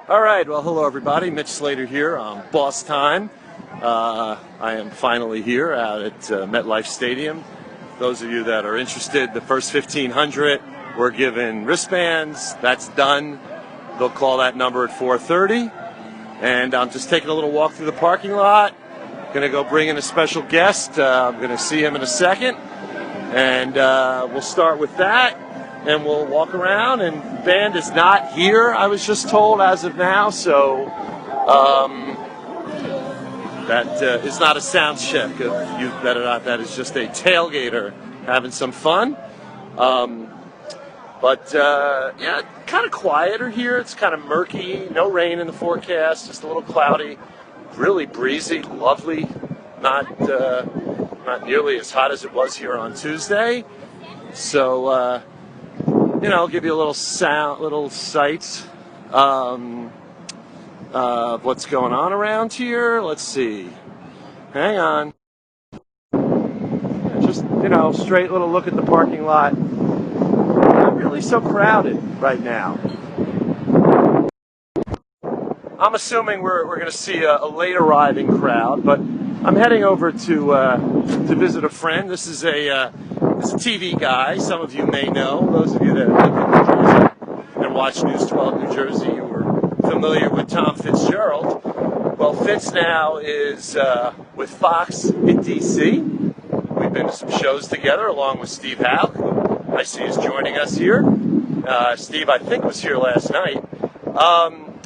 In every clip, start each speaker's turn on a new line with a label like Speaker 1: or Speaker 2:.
Speaker 1: All right, well, hello everybody. Mitch Slater here on Boss Time. I am finally here out at MetLife Stadium. Those of you that are interested, the first 1,500 were given wristbands. That's done. They'll call that number at 4:30. And I'm just taking a little walk through the parking lot. Going to go bring in a special guest. I'm going to see him in a second. And we'll start with that. And we'll walk around, and the band is not here, I was just told, as of now, so that is not a sound check of you that or not. That is just a tailgater having some fun. But yeah, kind of quieter here. It's kind of murky, no rain in the forecast, just a little cloudy, really breezy, lovely, not nearly as hot as it was here on Tuesday. So, you know, give you a little sights of what's going on around here. Let's see. Hang on. Just, you know, straight little look at the parking lot. Not really so crowded right now. I'm assuming we're going to see a late arriving crowd, but I'm heading over to visit a friend. This is a TV guy. Some of you may know. Those of you that live in New Jersey and watch News 12 New Jersey, you were familiar with Tom Fitzgerald. Well, Fitz now is with Fox in D.C. We've been to some shows together along with Steve Howe, who I see is joining us here. Steve, I think, was here last night.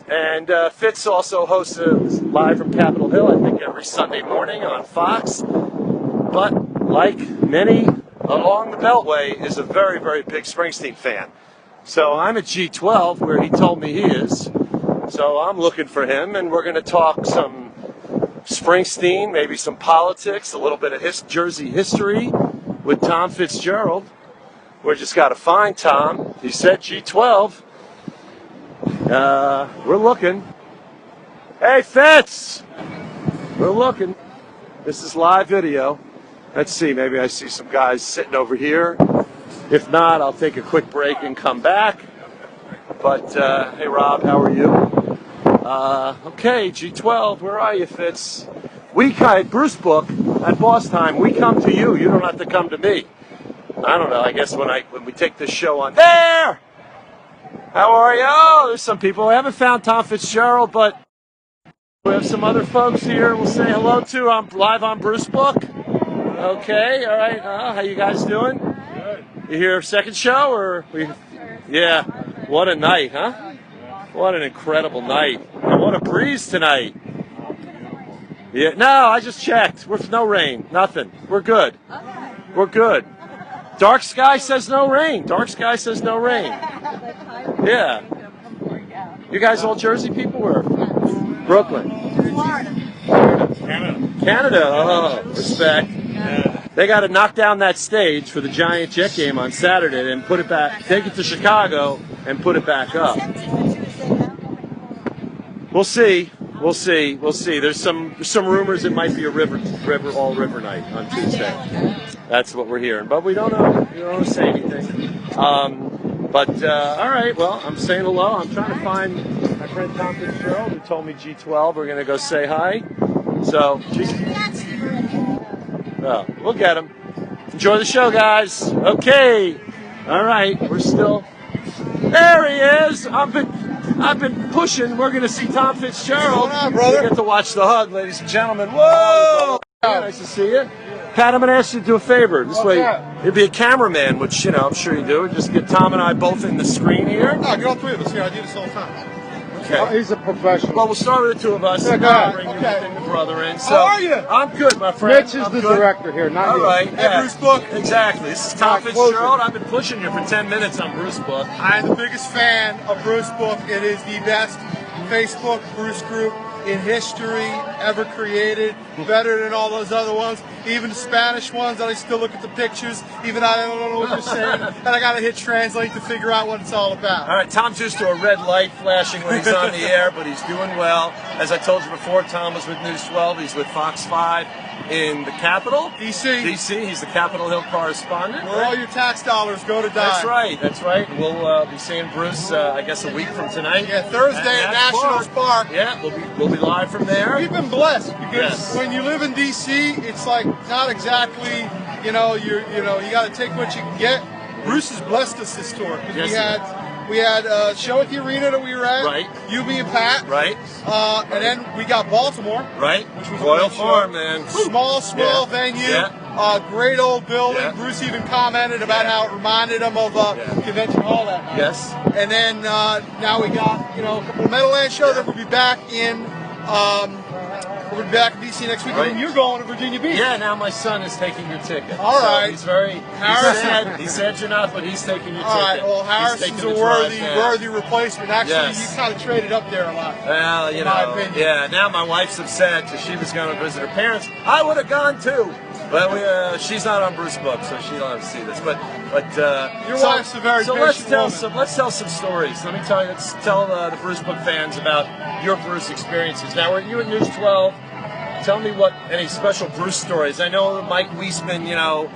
Speaker 1: And Fitz also hosts live from Capitol Hill, I think, every Sunday morning on Fox. But like many along the Beltway, is a very, very big Springsteen fan. So I'm at G12, where he told me he is. So I'm looking for him, and we're going to talk some Springsteen, maybe some politics, a little bit of Jersey history with Tom Fitzgerald. We just got to find Tom. He said G12. We're looking. Hey, Fitz! We're looking. This is live video. Let's see, maybe I see some guys sitting over here. If not, I'll take a quick break and come back. But, hey, Rob, how are you? Okay, G12, where are you, Fitz? Bruce Book, at Boss Time, we come to you. You don't have to come to me. I don't know, I guess when we take this show on. There! How are you? Oh, there's some people. I haven't found Tom Fitzgerald, but we have some other folks here we'll say hello to. I'm live on Bruce Book. Okay, all right. How you guys doing? Good. You here second show or we? Yeah. What a night, huh? What an incredible night. And what a breeze tonight. Yeah. No, I just checked. We're no rain. Nothing. We're good. We're good. Dark sky says no rain. Dark sky says no rain. Yeah. You guys all Jersey people or Brooklyn?
Speaker 2: Florida.
Speaker 1: Canada. Oh, respect. They got to knock down that stage for the Giant Jet game on Saturday and put it back, take it to Chicago and put it back up. We'll see. We'll see. We'll see. There's some rumors it might be a river night on Tuesday. That's what we're hearing, but we don't know. We don't want to say anything. But all right. Well, I'm saying hello. I'm trying to find my friend Tom Fitzgerald, who told me G12. We're gonna go say hi. So. Well, we'll get him. Enjoy the show, guys. Okay. All right. We're still. There he is. I've been pushing. We're going to see Tom Fitzgerald.
Speaker 3: What's going on, brother?
Speaker 1: We get to watch the hug, ladies and gentlemen. Whoa! Nice to see you. Pat, I'm going to ask you to do a favor. This way, you'd be a cameraman, which, you know, I'm sure you do. Just get Tom and I both in the screen here.
Speaker 3: No, get all three of us here. I do this all the time.
Speaker 1: Okay.
Speaker 3: Oh, he's a professional.
Speaker 1: Well, we'll start with the two of us.
Speaker 3: Yeah, go ahead.
Speaker 1: Bring
Speaker 3: Okay.
Speaker 1: your brother in. So,
Speaker 3: How are you?
Speaker 1: I'm good, my friend.
Speaker 3: Mitch is
Speaker 1: I'm
Speaker 3: the
Speaker 1: good.
Speaker 3: director here, not
Speaker 1: All
Speaker 3: you.
Speaker 1: right.
Speaker 3: Hey,
Speaker 1: Yeah.
Speaker 3: Bruce Book.
Speaker 1: Exactly. This is Tom
Speaker 3: Closer.
Speaker 1: Fitzgerald. I've been pushing you for 10 minutes on Bruce Book.
Speaker 3: I'm the biggest fan of Bruce Book. It is the best Facebook Bruce group in history ever created. Better than all those other ones. Even the Spanish ones that I still look at the pictures. Even I don't know what you're saying. And I got to hit translate to figure out what it's all about.
Speaker 1: All right, Tom's used to a red light flashing when he's on the air, but he's doing well. As I told you before, Tom was with News 12. He's with Fox 5 in the capital,
Speaker 3: DC.
Speaker 1: DC. He's the Capitol Hill correspondent.
Speaker 3: Where all your tax dollars go to die.
Speaker 1: That's right. That's right. We'll be seeing Bruce, I guess, a week from tonight.
Speaker 3: Yeah, Thursday at Nationals Park.
Speaker 1: Yeah, we'll be live from there.
Speaker 3: We've been blessed because
Speaker 1: Yes.
Speaker 3: when you live in DC, it's like not exactly, you got to take what you can get. Bruce has blessed us this tour because we had a show at the arena that we were at.
Speaker 1: Right.
Speaker 3: You, me, and Pat.
Speaker 1: Right.
Speaker 3: And then we got Baltimore.
Speaker 1: Right.
Speaker 3: Which was
Speaker 1: Royal
Speaker 3: a great
Speaker 1: Farm,
Speaker 3: show.
Speaker 1: man.
Speaker 3: Small venue.
Speaker 1: Yeah.
Speaker 3: Great old building.
Speaker 1: Yeah.
Speaker 3: Bruce even commented about how it reminded him of Convention Hall that night.
Speaker 1: Yes.
Speaker 3: And then now we got a couple of Meadowlands shows. Then we'll be back in. We'll be back in DC next week, and you're going to Virginia Beach.
Speaker 1: Yeah, now my son is taking your ticket.
Speaker 3: All right.
Speaker 1: He's very.
Speaker 3: Harrison.
Speaker 1: He said you're not, but he's taking your ticket.
Speaker 3: All right. Well, Harrison's a worthy replacement. Actually, you kind of traded up there a lot.
Speaker 1: Well,
Speaker 3: in my opinion.
Speaker 1: Yeah. Now my wife's upset because she was going to visit her parents. I would have gone too, but she's not on Bruce book, so she don't have to see this. But
Speaker 3: your wife's a very
Speaker 1: let's tell
Speaker 3: woman.
Speaker 1: let's tell some stories. Let me tell you. Let's tell the Bruce book fans about your Bruce experiences. Now, were you at News 12? Tell me any special Bruce stories. I know Mike Weisman,
Speaker 3: I'll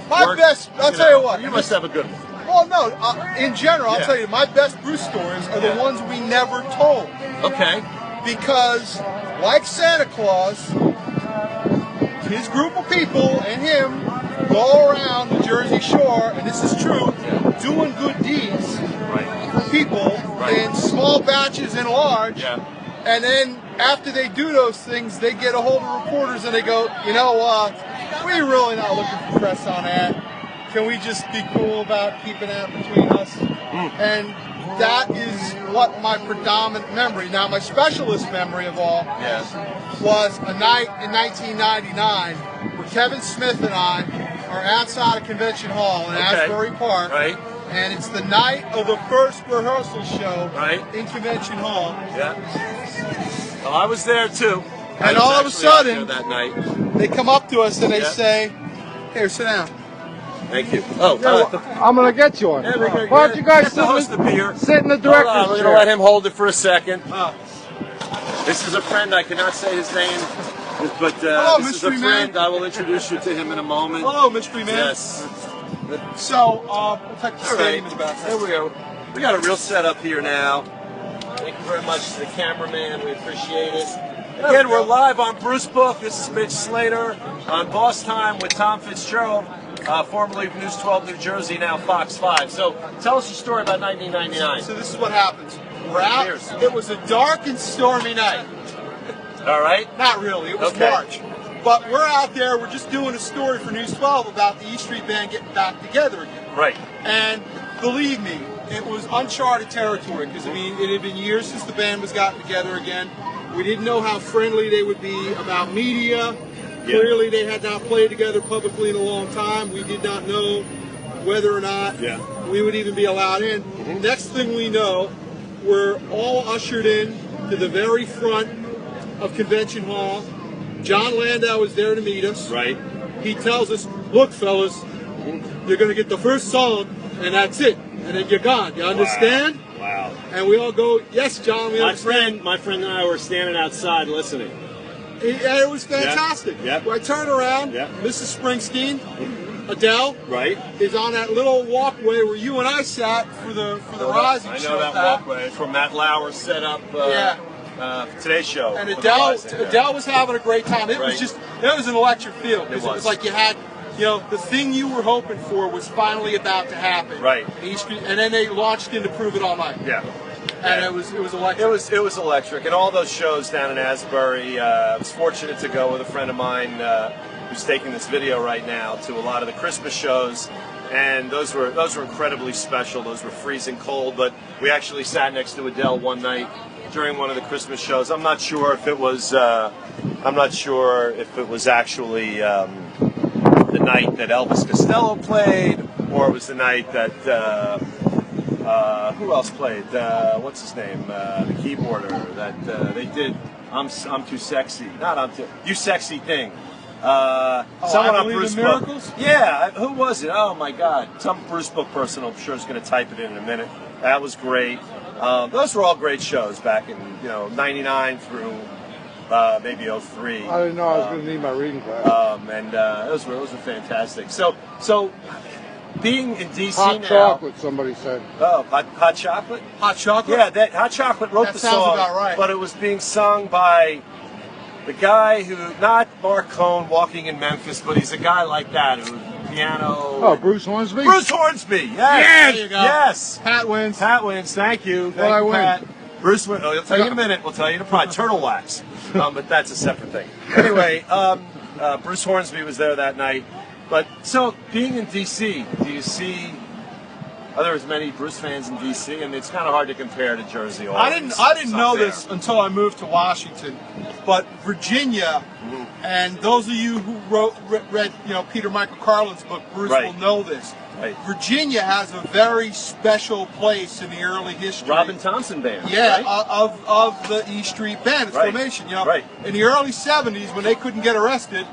Speaker 3: tell you what.
Speaker 1: You must have a good one.
Speaker 3: Well, no, in general, I'll tell you, my best Bruce stories are the ones we never told.
Speaker 1: Okay.
Speaker 3: Because, like Santa Claus, his group of people and him go around the Jersey Shore, and this is true, doing good deeds for people in small batches and large.
Speaker 1: Yeah.
Speaker 3: And then after they do those things, they get a hold of reporters and they go, we're really not looking for press on that. Can we just be cool about keeping that between us? And that is what my predominant memory. Now, my specialist memory of all was a night in 1999 where Kevin Smith and I are outside of Convention Hall in Asbury Park.
Speaker 1: Right.
Speaker 3: And it's the night of the first rehearsal show in Convention Hall.
Speaker 1: Yeah. Well, I was there too.
Speaker 3: And all of a sudden,
Speaker 1: that night,
Speaker 3: they come up to us and they say, "Here, sit down."
Speaker 1: Thank you. Oh,
Speaker 2: I'm gonna get you one.
Speaker 1: Yeah,
Speaker 2: Why don't you guys
Speaker 1: host the beer?
Speaker 2: sit in the
Speaker 1: Hold
Speaker 2: director's
Speaker 1: on, we're
Speaker 2: chair?
Speaker 1: gonna let him hold it for a second. This is a friend. I cannot say his name, but
Speaker 3: Hello,
Speaker 1: this is a
Speaker 3: mystery
Speaker 1: friend.
Speaker 3: man.
Speaker 1: I will introduce you to him in a moment.
Speaker 3: Hello, mystery man.
Speaker 1: Yes.
Speaker 3: So, we'll take the
Speaker 1: All
Speaker 3: stadium
Speaker 1: right.
Speaker 3: in the back.
Speaker 1: There we go. We got a real setup here now. Thank you very much to the cameraman. We appreciate it. Again, we're live on Bruce Book. This is Mitch Slater on Boss Time with Tom Fitzgerald, formerly of News 12 New Jersey, now Fox 5. So tell us your story about 1999.
Speaker 3: So this is what happens. We're out. It was a dark and stormy night.
Speaker 1: All right.
Speaker 3: Not really. It was March. But we're out there. We're just doing a story for News 12 about the E Street Band getting back together again.
Speaker 1: Right.
Speaker 3: And believe me, it was uncharted territory because, it had been years since the band was gotten together again. We didn't know how friendly they would be about media. Clearly, they had not played together publicly in a long time. We did not know whether or not we would even be allowed in. Next thing we know, we're all ushered in to the very front of Convention Hall. John Landau is there to meet us.
Speaker 1: Right.
Speaker 3: He tells us, "Look, fellas, you're going to get the first song, and that's it. And then you're gone. You understand?"
Speaker 1: Wow.
Speaker 3: And we all go, "Yes, John, we understand."
Speaker 1: My friend and I were standing outside listening.
Speaker 3: It was fantastic.
Speaker 1: Yep.
Speaker 3: I turn around, Mrs. Springsteen, Adele, is on that little walkway where you and I sat for the Rising
Speaker 1: I know
Speaker 3: show.
Speaker 1: that walkway from Matt Lauer set up. Today's show.
Speaker 3: And Adele was having a great time. It was an electric feel. It was like you had, the thing you were hoping for was finally about to happen.
Speaker 1: Right.
Speaker 3: And then they launched into Prove It All Night.
Speaker 1: Yeah.
Speaker 3: And it was electric.
Speaker 1: It was electric, and all those shows down in Asbury. I was fortunate to go with a friend of mine who's taking this video right now to a lot of the Christmas shows, and those were incredibly special. Those were freezing cold, but we actually sat next to Adele one night during one of the Christmas shows. I'm not sure if it was actually the night that Elvis Costello played, or it was the night that who else played? What's his name? The keyboarder that they did. I'm too sexy. Not I'm too. You sexy thing. Someone on Bruce Book. Yeah, who was it? Oh my God, some Bruce Book person. I'm sure is going to type it in a minute. That was great. Those were all great shows back in '99 through maybe 03.
Speaker 2: I didn't know I was going to need my reading class.
Speaker 1: And those were fantastic. So being in DC
Speaker 2: Hot
Speaker 1: now.
Speaker 2: chocolate, somebody said.
Speaker 1: Oh, hot chocolate.
Speaker 3: Hot chocolate?
Speaker 1: Yeah, that Hot Chocolate wrote
Speaker 3: That
Speaker 1: the
Speaker 3: sounds
Speaker 1: song,
Speaker 3: about right.
Speaker 1: but it was being sung by the guy who, not Mark Cohn walking in Memphis, but he's a guy like that who piano.
Speaker 2: Oh, Bruce Hornsby?
Speaker 1: Bruce Hornsby. Yes.
Speaker 3: There you go.
Speaker 1: Yes.
Speaker 3: Pat wins.
Speaker 1: Pat wins. Thank you. Thank
Speaker 2: I
Speaker 1: you,
Speaker 2: win?
Speaker 1: Pat. Bruce wins. Oh, he'll tell you in a minute. We'll tell you in a pride. Turtle wax. But that's a separate thing. Anyway, Bruce Hornsby was there that night. But so being in DC, do you see? Are there as many Bruce fans in DC? And it's kind of hard to compare to Jersey.
Speaker 3: I didn't know this until I moved to Washington, but Virginia, and those of you who read Peter Michael Carlin's book, Bruce
Speaker 1: Right.
Speaker 3: will know this.
Speaker 1: Right.
Speaker 3: Virginia has a very special place in the early history.
Speaker 1: Robin Thompson Band.
Speaker 3: Yeah,
Speaker 1: Right?
Speaker 3: of the E Street Band, its
Speaker 1: Right.
Speaker 3: formation.
Speaker 1: Right.
Speaker 3: In the early '70s, when they couldn't get arrested,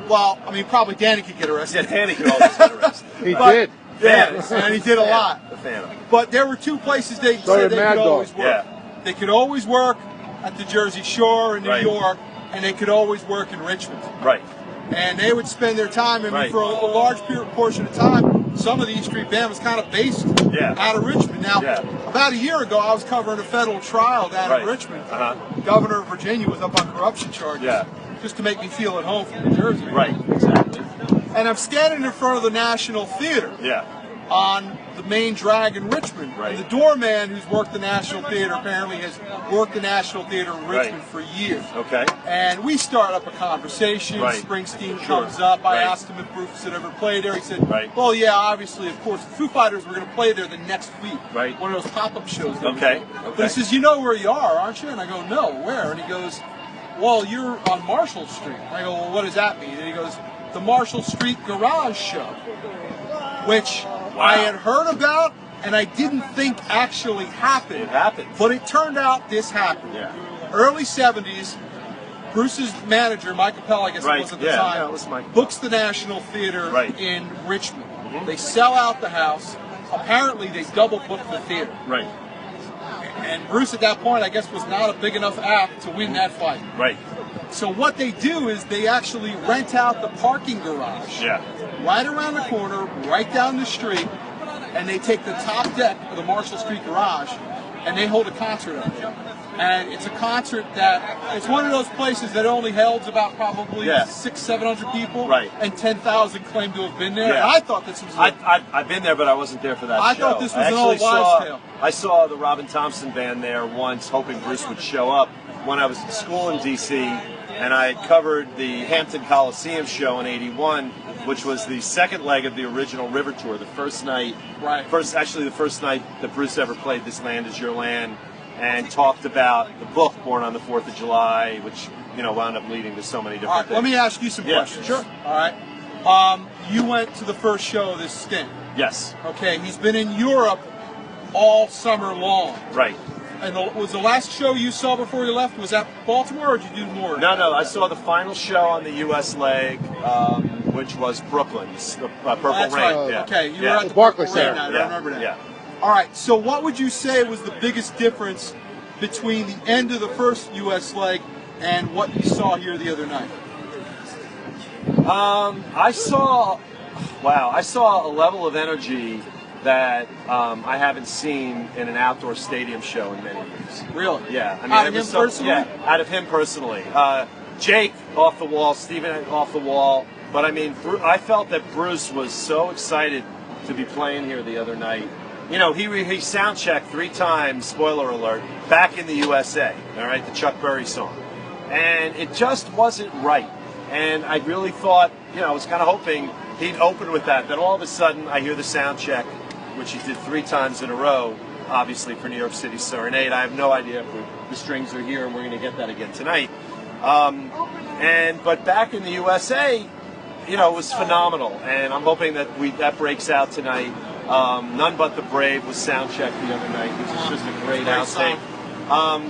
Speaker 3: well, I mean, probably Danny could get
Speaker 1: Yeah,
Speaker 3: arrested.
Speaker 1: Danny could always get arrested.
Speaker 2: He
Speaker 3: But-
Speaker 2: did.
Speaker 3: Yeah, and he did a lot.
Speaker 1: The Phantom.
Speaker 3: But there were two places they
Speaker 2: So
Speaker 3: said
Speaker 2: did
Speaker 3: they
Speaker 2: Mad
Speaker 3: could
Speaker 2: Dog.
Speaker 3: always work.
Speaker 1: Yeah.
Speaker 3: They could always work at the Jersey Shore in New
Speaker 1: Right.
Speaker 3: York, and they could always work in Richmond.
Speaker 1: Right.
Speaker 3: And they would spend their time, I mean,
Speaker 1: Right.
Speaker 3: for a large portion of time, some of the East Street Band was kind of based
Speaker 1: Yeah.
Speaker 3: out of Richmond. Now,
Speaker 1: Yeah.
Speaker 3: about a year ago, I was covering a federal trial down
Speaker 1: Right.
Speaker 3: in Richmond.
Speaker 1: Uh-huh.
Speaker 3: Governor of Virginia was up on corruption charges.
Speaker 1: Yeah.
Speaker 3: Just to make me feel at home from New Jersey.
Speaker 1: Right. Exactly.
Speaker 3: And I'm standing in front of the National Theater
Speaker 1: Yeah.
Speaker 3: on the main drag in Richmond.
Speaker 1: Right.
Speaker 3: And the doorman who's worked the National Theater apparently has worked the National Theater in Richmond for years.
Speaker 1: Okay.
Speaker 3: And we start up a conversation.
Speaker 1: Right.
Speaker 3: Springsteen
Speaker 1: Sure.
Speaker 3: comes up. I
Speaker 1: Right.
Speaker 3: asked him if Bruce had ever played there. He said,
Speaker 1: Right.
Speaker 3: well, yeah, obviously, of course. The Foo Fighters were going to play there the next week.
Speaker 1: Right.
Speaker 3: One of those pop-up shows. they were
Speaker 1: Okay.
Speaker 3: doing.
Speaker 1: Okay.
Speaker 3: But he says, you know where you are, aren't you? And I go, no, where? And he goes, well, you're on Marshall Street. And I go, well, what does that mean? And he goes, the Marshall Street Garage Show, which I had heard about and I didn't think actually happened.
Speaker 1: It happened.
Speaker 3: But it turned out this happened.
Speaker 1: Yeah.
Speaker 3: Early 70s, Bruce's manager, Mike Appel, I guess
Speaker 1: Right.
Speaker 3: it was at the
Speaker 1: Yeah,
Speaker 3: time,
Speaker 1: yeah, it was Mike.
Speaker 3: books the National Theater
Speaker 1: Right.
Speaker 3: in Richmond. They sell out the house. Apparently, they double book the theater.
Speaker 1: Right.
Speaker 3: And Bruce, at that point, I guess, was not a big enough act to win that fight.
Speaker 1: Right.
Speaker 3: So what they do is they actually rent out the parking garage
Speaker 1: Yeah.
Speaker 3: right around the corner, right down the street, and they take the top deck of the Marshall Street Garage, and they hold a concert up there. And it's a concert that, it's one of those places that only holds about probably
Speaker 1: Yeah.
Speaker 3: 600-700 people,
Speaker 1: Right.
Speaker 3: and 10,000 claim to have been there.
Speaker 1: Yeah.
Speaker 3: And I thought this was
Speaker 1: I've been there, but I wasn't there for that
Speaker 3: I
Speaker 1: show.
Speaker 3: thought this was
Speaker 1: I
Speaker 3: an old
Speaker 1: actually
Speaker 3: wives' tale.
Speaker 1: I saw the Robin Thompson Band there once, hoping Bruce would show up when I was in school in D.C., and I had covered the Hampton Coliseum show in '81, which was the second leg of the original River Tour. The first night,
Speaker 3: Right.
Speaker 1: the first night that Bruce ever played "This Land Is Your Land," and talked about the book "Born on the 4th of July," which wound up leading to so many different
Speaker 3: All right,
Speaker 1: things.
Speaker 3: let me ask you some
Speaker 1: Yeah,
Speaker 3: questions.
Speaker 1: sure.
Speaker 3: All right. You went to the first show of this stint.
Speaker 1: Yes,
Speaker 3: Okay, he's been in Europe all summer long.
Speaker 1: right.
Speaker 3: And was the last show you saw before you left, was that Baltimore, or did you do more?
Speaker 1: No, I saw the final show on the U.S. leg, which was Brooklyn's, the Purple
Speaker 3: That's
Speaker 1: Rain.
Speaker 3: right.
Speaker 1: Yeah.
Speaker 3: Okay, you
Speaker 1: yeah.
Speaker 3: were at the
Speaker 2: Barclays
Speaker 3: Purple Rain
Speaker 2: Center.
Speaker 3: night, I remember that.
Speaker 1: Yeah.
Speaker 3: All right, so what would you say was the biggest difference between the end of the first U.S. leg and what you saw here the other night?
Speaker 1: I saw a level of energy that I haven't seen in an outdoor stadium show in many years.
Speaker 3: Really?
Speaker 1: Yeah, I mean,
Speaker 3: Out
Speaker 1: it
Speaker 3: of
Speaker 1: was
Speaker 3: him
Speaker 1: so-
Speaker 3: personally?
Speaker 1: Yeah, out of him personally. Jake off the wall, Steven off the wall. But I mean, I felt that Bruce was so excited to be playing here the other night. You know, he sound checked 3 times. Spoiler alert! Back in the USA. All right, the Chuck Berry song, and it just wasn't right. And I really thought, I was kind of hoping he'd open with that. Then all of a sudden, I hear the sound check, which he did 3 times in a row, obviously for New York City Serenade. I have no idea if the strings are here, and we're going to get that again tonight. But back in the USA, it was phenomenal, and I'm hoping that that breaks out tonight. None But the Brave was sound checked the other night, which is just a great outtake.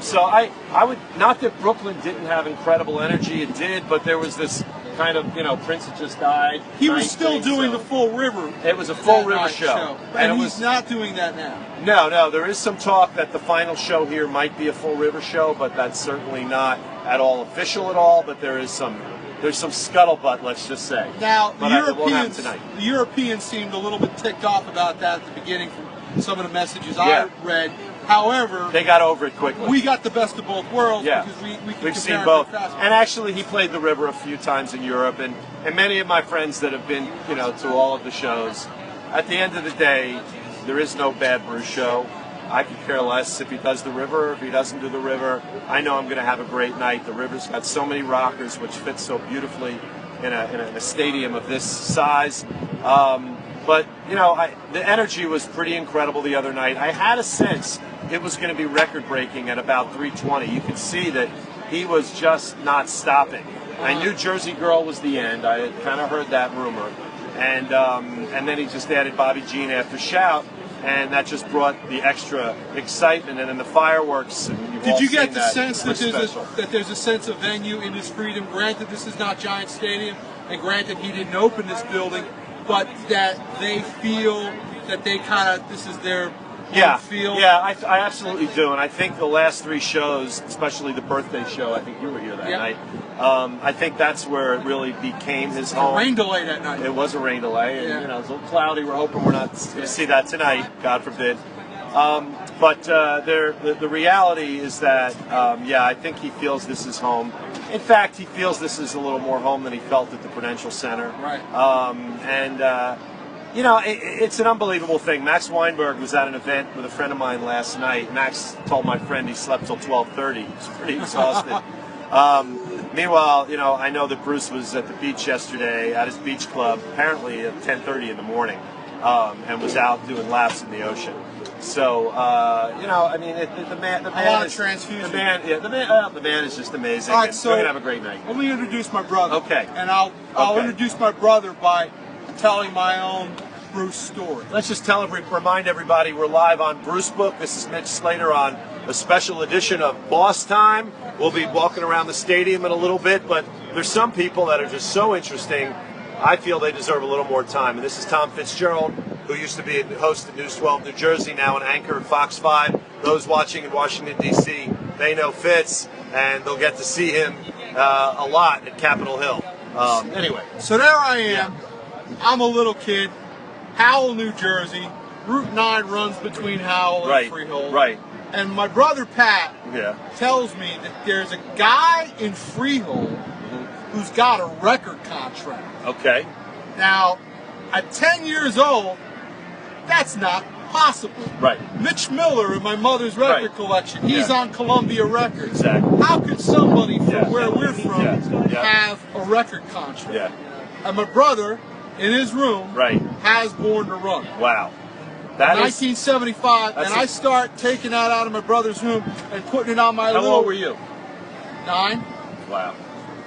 Speaker 1: So I would, not that Brooklyn didn't have incredible energy, it did, but there was this kind of, Prince had just died.
Speaker 3: He was still doing the full river.
Speaker 1: It was a full river show.
Speaker 3: And he's not doing that now.
Speaker 1: No, there is some talk that the final show here might be a full river show, but that's certainly not at all official at all, but there's some scuttlebutt, let's just say.
Speaker 3: Now,
Speaker 1: but
Speaker 3: the Europeans seemed a little bit ticked off about that at the beginning from some of the messages I read. However,
Speaker 1: they got over it quickly.
Speaker 3: We got the best of both worlds because
Speaker 1: we've seen both. And actually, he played the river a few times in Europe, and many of my friends that have been, to all of the shows. At the end of the day, there is no bad Bruce show. I could care less if he does the river or if he doesn't do the river. I know I'm going to have a great night. The river's got so many rockers, which fits so beautifully in a stadium of this size. But, the energy was pretty incredible the other night. I had a sense it was going to be record-breaking at about 3:20. You could see that he was just not stopping. I knew Jersey Girl was the end. I had kind of heard that rumor. And then he just added Bobby Jean after Shout, and that just brought the extra excitement. And then the fireworks. And
Speaker 3: did you get the sense that there's a sense of venue in his freedom? Granted, this is not Giant Stadium, and granted, he didn't open this building, but that they feel that this is their feel?
Speaker 1: Yeah, I absolutely do. And I think the last three shows, especially the birthday show, I think you were here that night, I think that's where it really became his home.
Speaker 3: A rain delay that night.
Speaker 1: It was a rain delay, and it was a little cloudy. We're hoping we're not going to see that tonight, God forbid. But the reality is that, I think he feels this is home. In fact, he feels this is a little more home than he felt at the Prudential Center.
Speaker 3: Right.
Speaker 1: It's an unbelievable thing. Max Weinberg was at an event with a friend of mine last night. Max told my friend he slept till 12:30. He was pretty exhausted. Meanwhile, I know that Bruce was at the beach yesterday at his beach club, apparently at 10:30 in the morning, and was out doing laps in the ocean. So, the man is just amazing.
Speaker 3: All right, so
Speaker 1: we're gonna have a great night.
Speaker 3: Let me introduce my brother.
Speaker 1: Okay.
Speaker 3: And I'll introduce my brother by telling my own Bruce story.
Speaker 1: Let's just remind everybody we're live on Bruce Book. This is Mitch Slater on a special edition of Boss Time. We'll be walking around the stadium in a little bit, but there's some people that are just so interesting. I feel they deserve a little more time. And this is Tom Fitzgerald, who used to be a host at News 12 New Jersey, now an anchor at Fox 5. Those watching in Washington, D.C., they know Fitz, and they'll get to see him a lot at Capitol Hill. Anyway.
Speaker 3: So there I am. I'm a little kid. Howell, New Jersey. Route 9 runs between Howell and Freehold.
Speaker 1: Right.
Speaker 3: And my brother Pat tells me that there's a guy in Freehold who's got a record contract.
Speaker 1: Okay.
Speaker 3: Now, at 10 years old, that's not possible.
Speaker 1: Right.
Speaker 3: Mitch Miller in my mother's record collection, he's on Columbia Records.
Speaker 1: Exactly.
Speaker 3: How could somebody from where we're from have a record contract?
Speaker 1: Yeah.
Speaker 3: And my brother, in his room, has Born to Run.
Speaker 1: Wow.
Speaker 3: 1975, and I start taking that out of my brother's room and putting it on my
Speaker 1: How old were you?
Speaker 3: 9.
Speaker 1: Wow.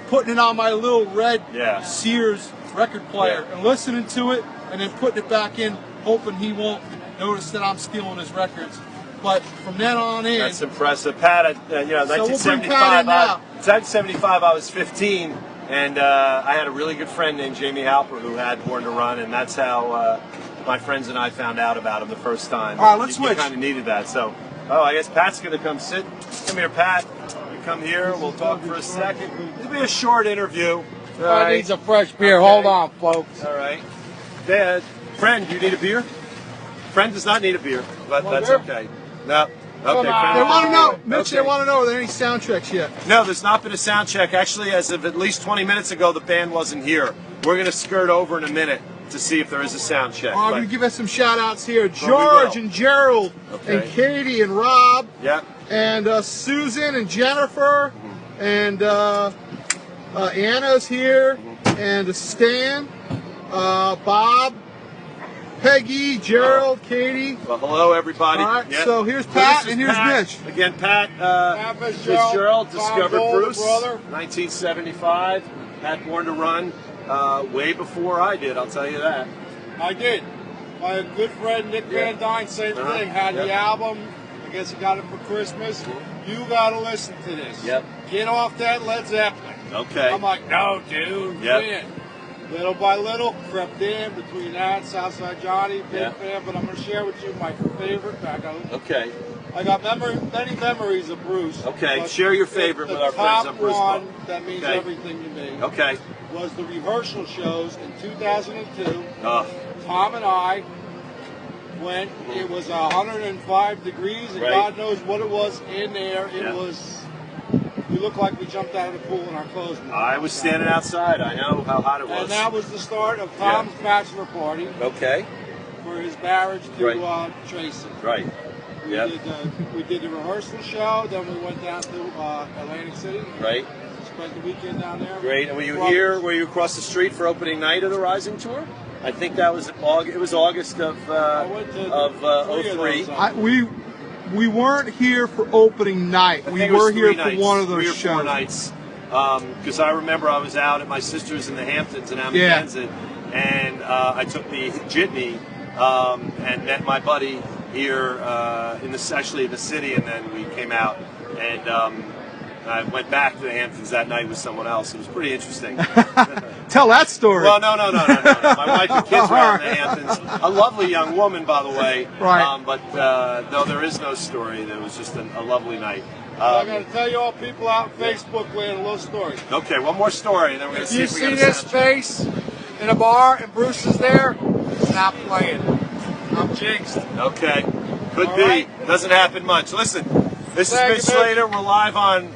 Speaker 3: Putting it on my little red Sears record player and listening to it, and then putting it back in, hoping he won't notice that I'm stealing his records. But from then on in,
Speaker 1: that's impressive, Pat. 1975. 1975, I was 15, and I had a really good friend named Jamie Halper who had Born to Run, and that's how my friends and I found out about him the first time.
Speaker 3: All right, let's switch.
Speaker 1: You kind of needed that, so. Oh, I guess Pat's going to come sit. Come here, Pat. You come here. We'll talk for a second. It'll be a short interview.
Speaker 2: I need a fresh beer. Okay. Hold on, folks.
Speaker 1: All right. Dad, friend, do you need a beer? Friend does not need a beer, but that's okay. No. Okay.
Speaker 3: They want to know, Mitch. They want to know, are there any sound checks yet?
Speaker 1: No, there's not been a sound check. Actually, as of at least 20 minutes ago, the band wasn't here. We're going to skirt over in a minute to see if there is a sound check.
Speaker 3: I'm going to give us some shout outs here. George and Gerald and Katie and Rob.
Speaker 1: Yep.
Speaker 3: And Susan and Jennifer. And Anna's here. And Stan. Bob. Peggy, Gerald, Katie.
Speaker 1: Well, hello, everybody.
Speaker 3: All right, so here's Pat and here's Mitch.
Speaker 1: Again, Pat Fitzgerald discovered Bruce, 1975. Pat Born to Run, way before I did, I'll tell you that.
Speaker 2: I did. My good friend Nick Van Dyne, same thing, had the album. I guess he got it for Christmas. You got to listen to this.
Speaker 1: Yep.
Speaker 2: Get off that Led Zeppelin.
Speaker 1: Okay.
Speaker 2: I'm like, no, dude,
Speaker 1: Yep.
Speaker 2: man. Little by little, crept in between that, Southside Johnny, big
Speaker 1: Yeah.
Speaker 2: fan. But I'm going to share with you my favorite.
Speaker 1: Okay.
Speaker 2: I got many memories of Bruce.
Speaker 1: Okay.
Speaker 2: but
Speaker 1: Share your favorite with our friends on Bruce
Speaker 2: The top
Speaker 1: Book.
Speaker 2: one that means
Speaker 1: Okay.
Speaker 2: everything to me
Speaker 1: Okay.
Speaker 2: was the rehearsal shows in 2002.
Speaker 1: Oh.
Speaker 2: Tom and I went. It was 105 degrees, and
Speaker 1: Right.
Speaker 2: God knows what it was in there. It
Speaker 1: Yeah.
Speaker 2: was. We looked like we jumped out of the pool in our clothes.
Speaker 1: I was standing outside. I know how hot it was.
Speaker 2: And that was the start of Tom's bachelor party
Speaker 1: Okay.
Speaker 2: for his marriage to
Speaker 1: Right.
Speaker 2: Tracy.
Speaker 1: Right. Yeah.
Speaker 2: We did the rehearsal show, then we went down to Atlantic City.
Speaker 1: Right.
Speaker 2: Spent the weekend down there.
Speaker 1: Great. And were you here? Were you across the street for opening night of the Rising Tour? I think that was August. It was August of
Speaker 2: went to three of
Speaker 1: 03.
Speaker 2: those,
Speaker 3: We weren't here for opening night.
Speaker 1: I
Speaker 3: We
Speaker 1: think it was
Speaker 3: were here
Speaker 1: 3
Speaker 3: for
Speaker 1: nights,
Speaker 3: one of
Speaker 1: 3
Speaker 3: those
Speaker 1: or 4
Speaker 3: shows.
Speaker 1: nights. Because I remember I was out at my sister's in the Hamptons in Amagansett, and I took the jitney and met my buddy here actually in the city, and then we came out and I went back to the Hamptons that night with someone else. It was pretty interesting.
Speaker 3: Tell that story.
Speaker 1: Well, no. My wife and kids were out in the Hamptons. A lovely young woman, by the way.
Speaker 3: Right.
Speaker 1: But no, there is no story. There was just a lovely night.
Speaker 2: I got to tell you all people out in Facebook land a little story.
Speaker 1: Okay, one more story, and then we're going to see
Speaker 2: You
Speaker 1: if we
Speaker 2: see
Speaker 1: get a
Speaker 2: this
Speaker 1: sound check.
Speaker 2: face in a bar and Bruce is there, it's not playing. I'm jinxed.
Speaker 1: Okay, could
Speaker 2: All
Speaker 1: be.
Speaker 2: right.
Speaker 1: Doesn't happen much. Listen, this is
Speaker 2: Thank
Speaker 1: Mitch
Speaker 2: you, Mitch.
Speaker 1: Slater. We're live on,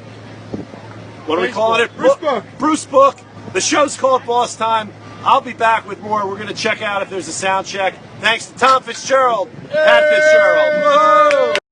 Speaker 1: what are we
Speaker 2: Facebook.
Speaker 1: calling it?
Speaker 3: Bruce Book.
Speaker 1: Bruce Book. The show's called Boss Time. I'll be back with more. We're going to check out if there's a sound check. Thanks to Tom Fitzgerald. Pat Fitzgerald. Whoa!